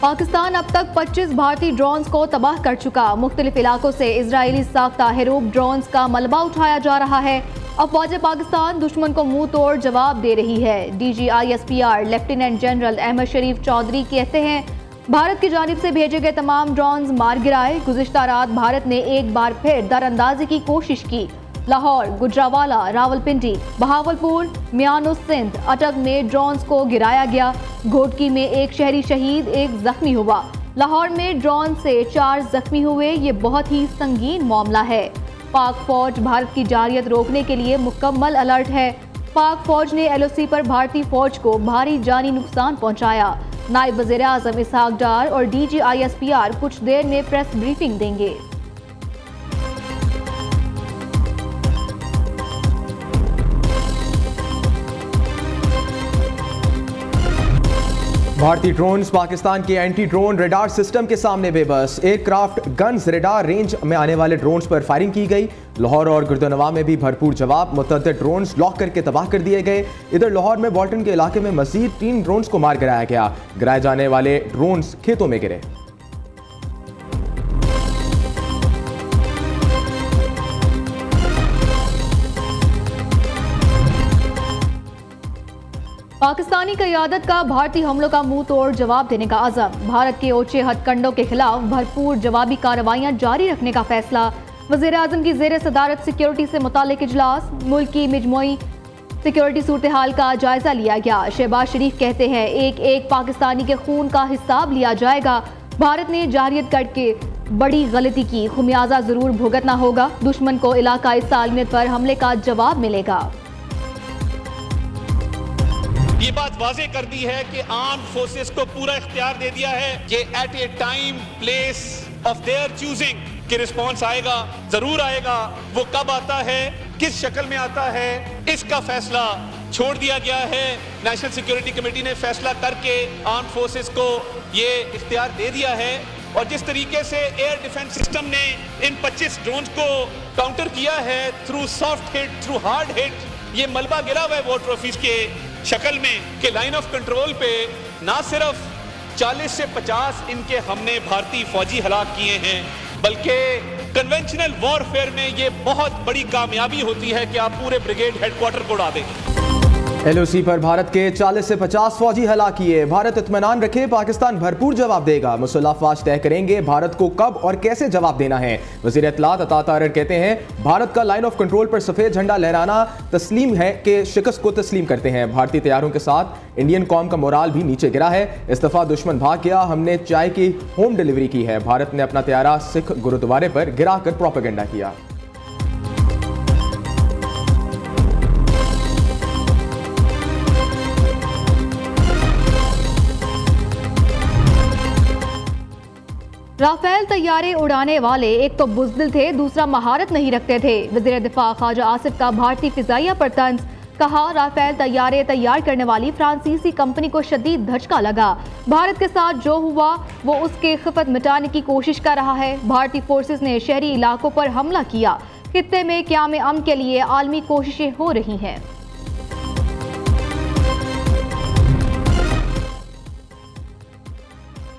पाकिस्तान अब तक 25 भारतीय ड्रोन्स को तबाह कर चुका। मुख्तलिफ इलाकों से इजरायली साख्ता हेरूब ड्रोन्स का मलबा उठाया जा रहा है। अफवाज पाकिस्तान दुश्मन को मुंह तोड़ जवाब दे रही है। DGISPR लेफ्टिनेंट जनरल अहमद शरीफ चौधरी कहते हैं, भारत की जानिब से भेजे गए तमाम ड्रोन्स मार गिराए। गुज़िश्ता रात भारत ने एक बार फिर दरअंदाजी की कोशिश की। लाहौर, गुजरावाला, रावलपिंडी, बहावलपुर, मियानो सिंध, अटक में ड्रोन्स को गिराया गया। घोटकी में एक शहरी शहीद, एक जख्मी हुआ। लाहौर में ड्रोन से 4 जख्मी हुए। ये बहुत ही संगीन मामला है। पाक फौज भारत की जारियत रोकने के लिए मुकम्मल अलर्ट है। पाक फौज ने LOC पर भारतीय फौज को भारी जानी नुकसान पहुंचाया। नायब वज़ीर आज़म इसहाक डार और DGISPR कुछ देर में प्रेस ब्रीफिंग देंगे। भारतीय ड्रोन्स पाकिस्तान के एंटी ड्रोन रेडार सिस्टम के सामने बेबस। एयरक्राफ्ट गन्स रेडार रेंज में आने वाले ड्रोन्स पर फायरिंग की गई। लाहौर और गुर्दनवा में भी भरपूर जवाब। मुतअद्दिद ड्रोन्स लॉक करके तबाह कर दिए गए। इधर लाहौर में बॉल्टन के इलाके में मजीद 3 ड्रोन्स को मार गिराया गया। गिराए जाने वाले ड्रोन्स खेतों में गिरे। पाकिस्तानी क़यादत का भारतीय हमलों का मुंह तोड़ जवाब देने का अज़म। भारत के ओछे हथकंडों के खिलाफ भरपूर जवाबी कार्रवाइयां जारी रखने का फैसला। वज़ीर आज़म की ज़ेर सदारत सिक्योरिटी से मुताल्लिक इजलास। मुल्क की मजमूई सिक्योरिटी सूरत हाल का जायजा लिया गया। शहबाज शरीफ कहते हैं, एक एक पाकिस्तानी के खून का हिसाब लिया जाएगा। भारत ने जारियत करके बड़ी गलती की, खुमियाजा जरूर भुगतना होगा। दुश्मन को इलाकाई सालमियत पर हमले का जवाब मिलेगा। ये बात वाजे कर दी है कि आर्म्ड फोर्सेस को पूरा इख्तियार दे दिया है कि at a time place of their choosing कि रिस्पॉन्स आएगा, जरूर आएगा। वो कब आता है, किस शक्ल में आता है, इसका फैसला छोड़ दिया गया है। नेशनल सिक्योरिटी कमेटी ने फैसला करके आर्म्ड फोर्सेस को ये इख्तियार दे दिया है। और जिस तरीके से एयर डिफेंस सिस्टम ने इन 25 ड्रोन्स को काउंटर किया है through soft hit, through hard hit, ये मलबा गिरा हुआ है वॉर ट्रॉफीज के शक्ल में कि लाइन ऑफ कंट्रोल पे ना सिर्फ 40 से 50 इनके हमने भारतीय फौजी हलाक किए हैं, बल्कि कन्वेंशनल वॉरफेयर में ये बहुत बड़ी कामयाबी होती है कि आप पूरे ब्रिगेड हेडक्वार्टर को उड़ा दें। LOC पर भारत के 40 से 50 फौजी हलाक किए। भारत इत्मीनान रखे, पाकिस्तान भरपूर जवाब देगा। मुसल्लह अफवाज तय करेंगे भारत को कब और कैसे जवाब देना है। वज़ीर इत्तलात अता तारर कहते हैं, भारत का लाइन ऑफ कंट्रोल पर सफ़ेद झंडा लहराना तस्लीम है कि शिकस्त को तस्लीम करते हैं। भारतीय तैयारों के साथ इंडियन कौम का मोराल भी नीचे गिरा है। इस दफ़ा दुश्मन भाग गया, हमने चाय की होम डिलीवरी की है। भारत ने अपना तैयारा सिख गुरुद्वारे पर गिराकर प्रोपेगेंडा किया। राफेल तैयारे उड़ाने वाले एक तो बुज़दिल थे, दूसरा महारत नहीं रखते थे। वज़ीर दिफा ख्वाजा आसिफ का भारतीय फिजाइया पर तंज। कहा, राफेल तैयारे तैयार करने वाली फ्रांसीसी कंपनी को शदीद धचका लगा। भारत के साथ जो हुआ वो उसके खिफत मिटाने की कोशिश कर रहा है। भारतीय फोर्सेस ने शहरी इलाकों पर हमला किया। खित्ते में क़याम अमन के लिए आलमी कोशिशें हो रही हैं।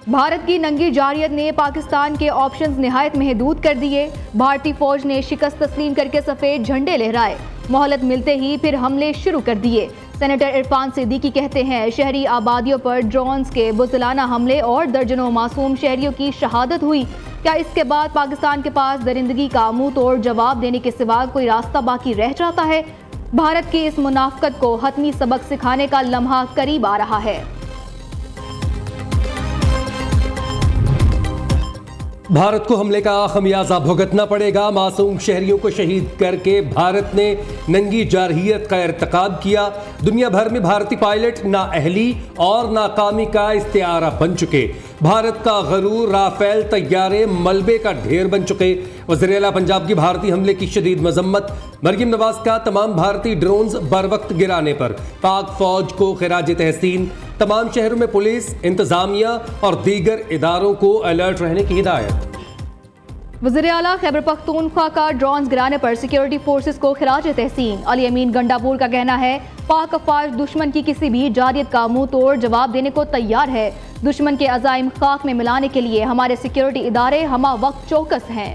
भारत की नंगी जारियत ने पाकिस्तान के ऑप्शंस निहायत महदूद कर दिए। भारतीय फौज ने शिकस्त तस्लीम करके सफ़ेद झंडे लहराए। मोहलत मिलते ही फिर हमले शुरू कर दिए। सेनेटर इरफान सिद्दीकी कहते हैं, शहरी आबादियों पर ड्रोन्स के बुज़दिलाना हमले और दर्जनों मासूम शहरियों की शहादत हुई। क्या इसके बाद पाकिस्तान के पास दरिंदगी का मुंह तोड़ जवाब देने के सिवा कोई रास्ता बाकी रह जाता है? भारत की इस मुनाफकत को हतमी सबक सिखाने का लम्हा करीब आ रहा है। भारत को हमले का खमियाजा भुगतना पड़ेगा। मासूम शहरियों को शहीद करके भारत ने नंगी जारहियत का इर्तिकाब किया। दुनिया भर में भारतीय पायलट नाअहली और नाकामी का इस्तिआरा बन चुके। भारत का गरूर राफेल तैयारे मलबे का ढेर बन चुके। वज़ीर आला पंजाब की भारतीय हमले की शदीद मजम्मत। मरियम नवाज का तमाम भारतीय ड्रोन्स बर वक्त गिराने पर पाक फौज को खिराज तहसीन। तमाम शहरों में पुलिस, इंतजामिया और दीगर इदारों को अलर्ट रहने की हिदायत। वज़ीर आला खैबर पख्तूनख्वा का ड्रोन्स गिराने पर सिक्योरिटी फोर्सेस को खिराज तहसीन। अली अमीन गंडापुर का कहना है पाक अफवाज दुश्मन की किसी भी जारियत का मुंह तोड़ जवाब देने को तैयार है। दुश्मन के अज़ाइम खाक में मिलाने के लिए हमारे सिक्योरिटी इदारे हमा वक्त चौकस हैं।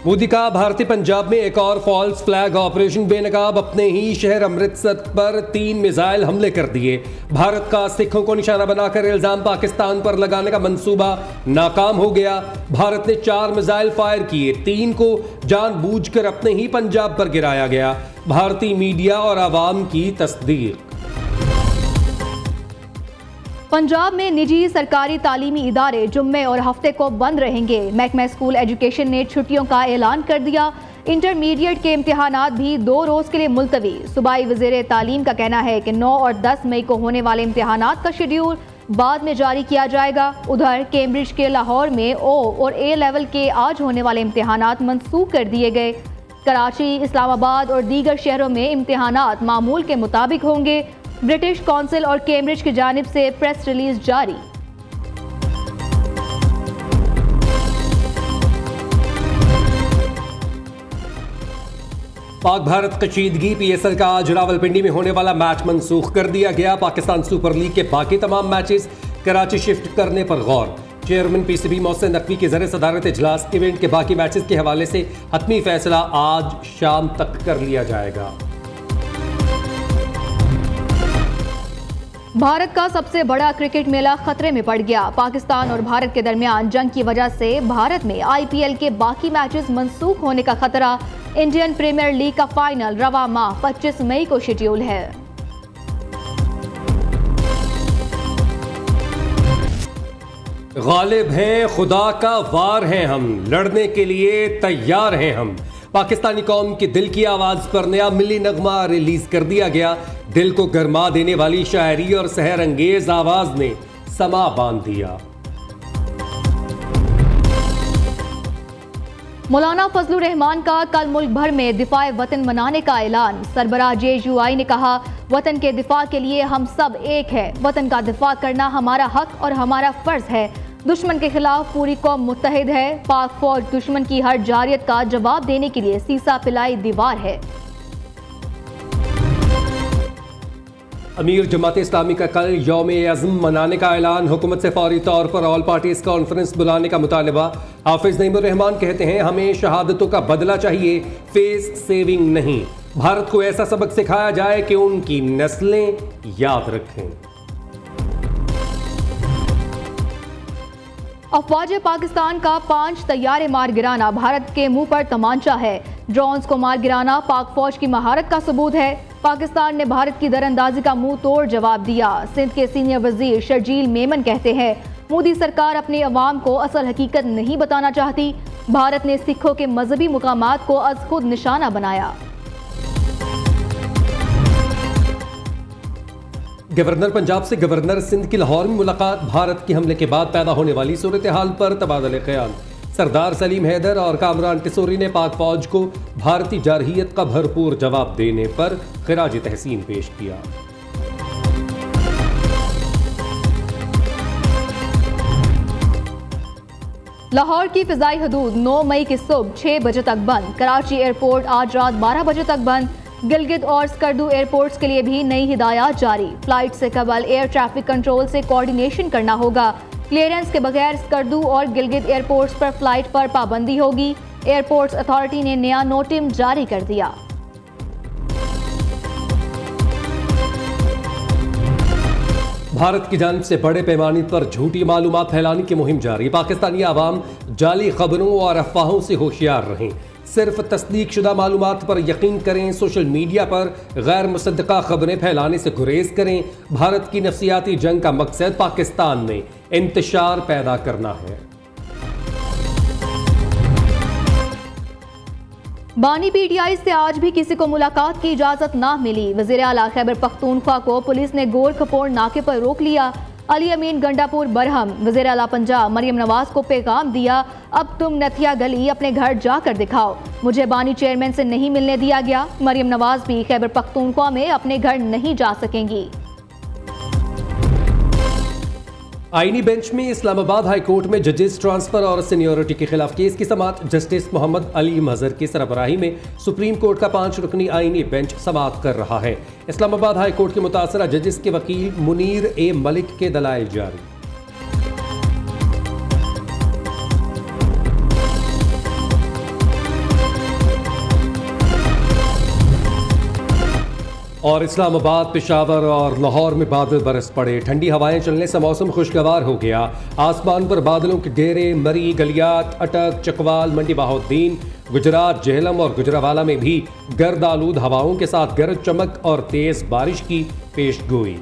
मोदी का भारतीय पंजाब में एक और फॉल्स फ्लैग ऑपरेशन। बेनकाब अपने ही शहर अमृतसर पर 3 मिसाइल हमले कर दिए। भारत का सिखों को निशाना बनाकर इल्जाम पाकिस्तान पर लगाने का मंसूबा नाकाम हो गया। भारत ने 4 मिसाइल फायर किए, 3 को जानबूझकर अपने ही पंजाब पर गिराया गया। भारतीय मीडिया और आवाम की तस्दीक। पंजाब में निजी सरकारी तालीमी इदारे जुम्मे और हफ्ते को बंद रहेंगे। महकमा स्कूल एजुकेशन ने छुट्टियों का ऐलान कर दिया। इंटरमीडिएट के इम्तिहानात भी 2 रोज़ के लिए मुलतवी। सूबाई वज़ीर तालीम का कहना है कि 9 और 10 मई को होने वाले इम्तिहानात का शेड्यूल बाद में जारी किया जाएगा। उधर कैम्ब्रिज के लाहौर में ओ और ए लेवल के आज होने वाले इम्तिहानात मनसूख कर दिए गए। कराची, इस्लामाबाद और दीगर शहरों में इम्तिहानात मामूल के मुताबिक होंगे। ब्रिटिश कौंसिल और कैम्ब्रिज की जानिब से प्रेस रिलीज जारी। पाक भारत कशीदगी। पीएसएल का आज रावलपिंडी में होने वाला मैच मनसूख कर दिया गया। पाकिस्तान सुपर लीग के बाकी तमाम मैचेस कराची शिफ्ट करने पर गौर। चेयरमैन पीसीबी मोहसिन नकवी के ज़रिए सदारत इजलास। इवेंट के बाकी मैचेस के हवाले से हतमी फैसला आज शाम तक कर लिया जाएगा। भारत का सबसे बड़ा क्रिकेट मेला खतरे में पड़ गया। पाकिस्तान और भारत के दरमियान जंग की वजह से भारत में आईपीएल के बाकी मैचेस मनसूख होने का खतरा। इंडियन प्रीमियर लीग का फाइनल रवा माह 25 मई को शेड्यूल है। गालिब हैं, खुदा का वार हैं हम, लड़ने के लिए तैयार हैं हम। पाकिस्तानी कौम की दिल की आवाज पर नया मिली नगमा रिलीज कर दिया गया। दिल को गरमा देने वाली शायरी और सहर अंगेज आवाज ने समा बांध दिया। मौलाना फजलुर रहमान का कल मुल्क भर में दिफाए वतन मनाने का ऐलान। सरबराह JUI ने कहा वतन के दिफा के लिए हम सब एक है। वतन का दिफा करना हमारा हक और हमारा फर्ज है। दुश्मन के खिलाफ पूरी कौम मुत्तहिद है। पाक फौज दुश्मन की हर जारियत का जवाब देने के लिए सीसा पिलाई दीवार है। अमीर जमात इस्लामी का कल यौम-ए-आज़म मनाने का ऐलान। हुकूमत से फौरी तौर पर ऑल पार्टीज कॉन्फ्रेंस बुलाने का मुतालबा। हाफिज नईमुर रहमान कहते हैं हमें शहादतों का बदला चाहिए, फेस सेविंग नहीं। भारत को ऐसा सबक सिखाया जाए कि उनकी नस्लें याद रखें। अफवाज पाकिस्तान का 5 तैयारे मार गिराना भारत के मुंह पर तमांचा है। ड्रोन्स को मार गिराना पाक फौज की महारत का सबूत है। पाकिस्तान ने भारत की दरअंदाजी का मुंह तोड़ जवाब दिया। सिंध के सीनियर वजीर शर्जील मेमन कहते हैं मोदी सरकार अपने अवाम को असल हकीकत नहीं बताना चाहती। भारत ने सिखों के मजहबी मुकामात को अज खुद निशाना बनाया। गवर्नर पंजाब से गवर्नर सिंध की लाहौर में मुलाकात। भारत के हमले के बाद पैदा होने वाली सूरत हाल पर तबादले ख्याल। सरदार सलीम हैदर और कामरान टिसोरी ने पाक फौज को भारतीय जारहियत का भरपूर जवाब देने पर खिराज तहसीन पेश किया। लाहौर की फिजाई हदूद 9 मई की सुबह 6 बजे तक बंद। कराची एयरपोर्ट आज रात 12 बजे तक बंद। गिलगित और स्कर्दू एयरपोर्ट्स के लिए भी नई हिदायत जारी। फ्लाइट से कबल एयर ट्रैफिक कंट्रोल से कोऑर्डिनेशन करना होगा। क्लियरेंस के बगैर स्कर्दू और गिलगित एयरपोर्ट्स पर फ्लाइट पर पाबंदी होगी। एयरपोर्ट्स अथॉरिटी ने नया नोटिम जारी कर दिया। भारत की जानिब से बड़े पैमाने पर झूठी मालूमात फैलाने की मुहिम जारी। पाकिस्तानी आवाम जाली खबरों और अफवाहों से होशियार रहें। सिर्फ तस्दीक शुदा मालूमात पर यकीन करें। सोशल मीडिया पर गैर मुसद्दका खबरें फैलाने से गुरेज करें। भारत की नफ्सियाती जंग का मकसद पाकिस्तान में इंतशार पैदा करना है। बानी PTI से आज भी किसी को मुलाकात की इजाजत ना मिली। वज़ीर आला खैबर पख्तूनख्वा को पुलिस ने गोर खपोर नाके पर रोक लिया। अली अमीन गंडापुर बरहम वज़ीर आला पंजाब मरियम नवाज को पैगाम दिया अब तुम नथिया गली अपने घर जाकर दिखाओ। मुझे बानी चेयरमैन से नहीं मिलने दिया गया। मरियम नवाज भी खैबर पख्तूनख्वा में अपने घर नहीं जा सकेंगी। आईनी बेंच में इस्लामाबाद हाई कोर्ट में जजेस ट्रांसफर और सीनियरिटी के खिलाफ केस की समाअत जस्टिस मोहम्मद अली मजहर की सरबराही में सुप्रीम कोर्ट का 5 रुकनी आईनी बेंच समाअत कर रहा है। इस्लामाबाद हाई कोर्ट के मुतासरा जजेस के वकील मुनीर ए मलिक के दलाइल जारी। और इस्लामाबाद, पेशावर और लाहौर में बादल बरस पड़े। ठंडी हवाएं चलने से मौसम खुशगवार हो गया। आसमान पर बादलों के घेरे, मरी, गलियात, अटक, चकवाल, मंडी बहाउद्दीन, गुजरात, जेहलम और गुजरावाला में भी गर्द आलूद हवाओं के साथ गरज चमक और तेज बारिश की पेशगोई।